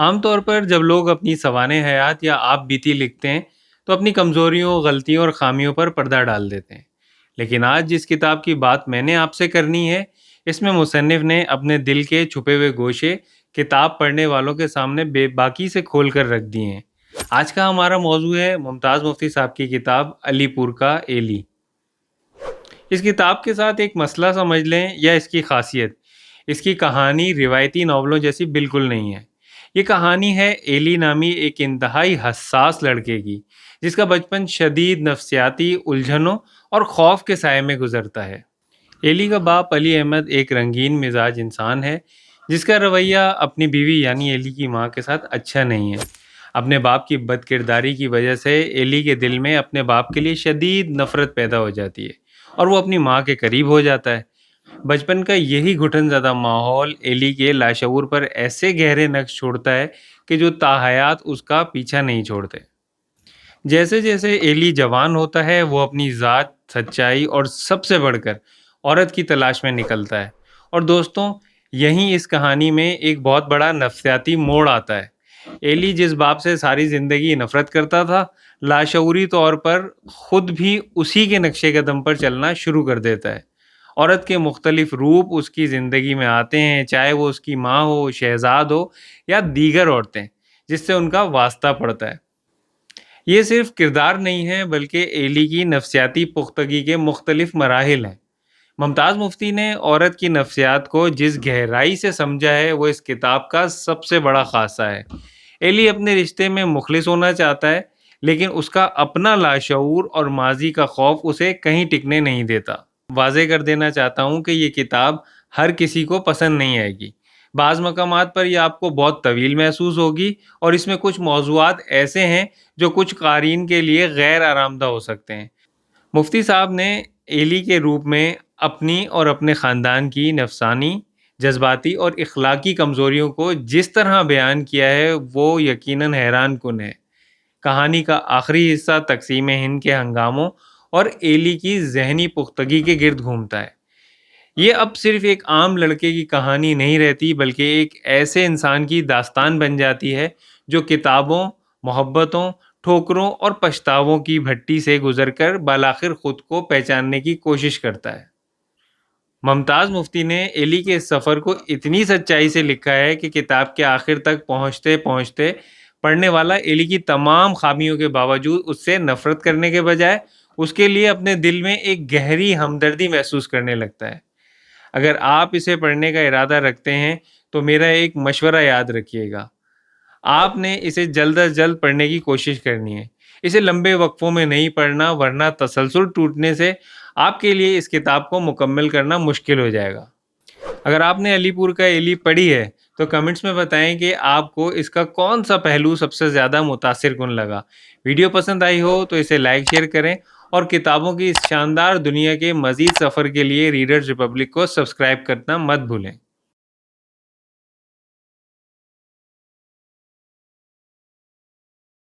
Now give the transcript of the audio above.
عام طور پر جب لوگ اپنی سوانح حیات یا آپ بیتی لکھتے ہیں تو اپنی کمزوریوں، غلطیوں اور خامیوں پر پردہ ڈال دیتے ہیں۔ لیکن آج جس کتاب کی بات میں نے آپ سے کرنی ہے، اس میں مصنف نے اپنے دل کے چھپے ہوئے گوشے کتاب پڑھنے والوں کے سامنے بے باکی سے کھول کر رکھ دیے ہیں۔ آج کا ہمارا موضوع ہے ممتاز مفتی صاحب کی کتاب علی پور کا ایلی۔ اس کتاب کے ساتھ ایک مسئلہ سمجھ لیں یا اس کی خاصیت، اس کی کہانی روایتی ناولوں جیسی بالکل نہیں ہے۔ یہ کہانی ہے ایلی نامی ایک انتہائی حساس لڑکے کی، جس کا بچپن شدید نفسیاتی الجھنوں اور خوف کے سائے میں گزرتا ہے۔ ایلی کا باپ علی احمد ایک رنگین مزاج انسان ہے، جس کا رویہ اپنی بیوی یعنی ایلی کی ماں کے ساتھ اچھا نہیں ہے۔ اپنے باپ کی بد کرداری کی وجہ سے ایلی کے دل میں اپنے باپ کے لیے شدید نفرت پیدا ہو جاتی ہے اور وہ اپنی ماں کے قریب ہو جاتا ہے۔ بچپن کا یہی گھٹن زدہ ماحول ایلی کے لاشعور پر ایسے گہرے نقش چھوڑتا ہے کہ جو تاحیات اس کا پیچھا نہیں چھوڑتے۔ جیسے جیسے ایلی جوان ہوتا ہے، وہ اپنی ذات، سچائی اور سب سے بڑھ کر عورت کی تلاش میں نکلتا ہے۔ اور دوستوں، یہیں اس کہانی میں ایک بہت بڑا نفسیاتی موڑ آتا ہے۔ ایلی جس باپ سے ساری زندگی نفرت کرتا تھا، لاشعوری طور پر خود بھی اسی کے نقشے قدم پر چلنا شروع کر دیتا ہے۔ عورت کے مختلف روپ اس کی زندگی میں آتے ہیں، چاہے وہ اس کی ماں ہو، شہزاد ہو یا دیگر عورتیں جس سے ان کا واسطہ پڑتا ہے۔ یہ صرف کردار نہیں ہے، بلکہ ایلی کی نفسیاتی پختگی کے مختلف مراحل ہیں۔ ممتاز مفتی نے عورت کی نفسیات کو جس گہرائی سے سمجھا ہے، وہ اس کتاب کا سب سے بڑا خاصہ ہے۔ ایلی اپنے رشتے میں مخلص ہونا چاہتا ہے، لیکن اس کا اپنا لاشعور اور ماضی کا خوف اسے کہیں ٹکنے نہیں دیتا۔ واضح کر دینا چاہتا ہوں کہ یہ کتاب ہر کسی کو پسند نہیں آئے گی۔ بعض مقامات پر یہ آپ کو بہت طویل محسوس ہوگی، اور اس میں کچھ موضوعات ایسے ہیں جو کچھ قارئین کے لیے غیر آرام دہ ہو سکتے ہیں۔ مفتی صاحب نے ایلی کے روپ میں اپنی اور اپنے خاندان کی نفسانی، جذباتی اور اخلاقی کمزوریوں کو جس طرح بیان کیا ہے، وہ یقیناً حیران کن ہے۔ کہانی کا آخری حصہ تقسیم ہند کے ہنگاموں اور ایلی کی ذہنی پختگی کے گرد گھومتا ہے۔ یہ اب صرف ایک عام لڑکے کی کہانی نہیں رہتی، بلکہ ایک ایسے انسان کی داستان بن جاتی ہے جو کتابوں، محبتوں، ٹھوکروں اور پچھتاووں کی بھٹی سے گزر کر بالآخر خود کو پہچاننے کی کوشش کرتا ہے۔ ممتاز مفتی نے ایلی کے اس سفر کو اتنی سچائی سے لکھا ہے کہ کتاب کے آخر تک پہنچتے پہنچتے پڑھنے والا ایلی کی تمام خامیوں کے باوجود اس سے نفرت کرنے کے بجائے اس کے لیے اپنے دل میں ایک گہری ہمدردی محسوس کرنے لگتا ہے۔ اگر آپ اسے پڑھنے کا ارادہ رکھتے ہیں تو میرا ایک مشورہ یاد رکھیے گا۔ آپ نے اسے جلد از جلد پڑھنے کی کوشش کرنی ہے۔ اسے لمبے وقفوں میں نہیں پڑھنا، ورنہ تسلسل ٹوٹنے سے آپ کے لیے اس کتاب کو مکمل کرنا مشکل ہو جائے گا۔ اگر آپ نے علی پور کا ایلی پڑھی ہے تو کمنٹس میں بتائیں کہ آپ کو اس کا کون سا پہلو سب سے زیادہ متاثر کن لگا۔ ویڈیو پسند آئی ہو تو اسے لائک شیئر کریں، اور کتابوں کی اس شاندار دنیا کے مزید سفر کے لیے ریڈرز ریپبلک کو سبسکرائب کرنا مت بھولیں۔